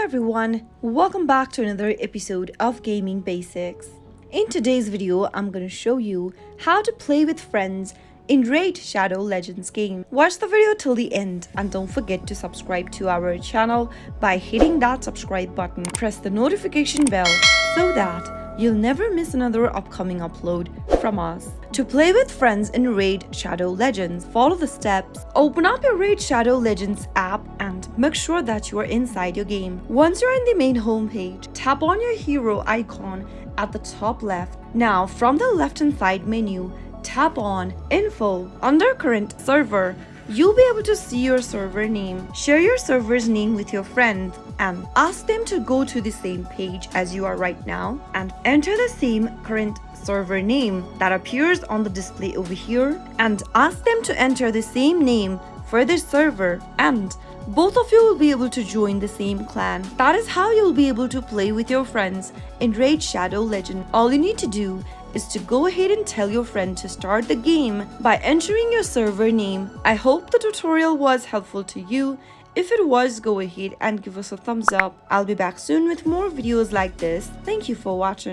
everyone, welcome back to another episode of Gaming Basics. In today's video, I'm gonna show you how to play with friends in Raid Shadow Legends game. Watch the video till the end and don't forget to subscribe to our channel by hitting that subscribe button. Press the notification bell so that you'll never miss another upcoming upload from us. To play with friends in Raid Shadow Legends, follow the steps. Open up your Raid Shadow Legends app and make sure that you are inside your game. Once you're in the main homepage, tap on your hero icon at the top left. Now, from the left-hand side menu, tap on Info. Under Current Server, you'll be able to see your server name. Share your server's name with your friends and ask them to go to the same page as you are right now and enter the same current server name that appears on the display over here and ask them to enter the same name for this server, and both of you will be able to join the same clan. That is how you'll be able to play with your friends in Raid Shadow Legends. All you need to do is to go ahead and tell your friend to start the game by entering your server name. I hope the tutorial was helpful to you. If it was, go ahead and give us a thumbs up. I'll be back soon with more videos like this. Thank you for watching.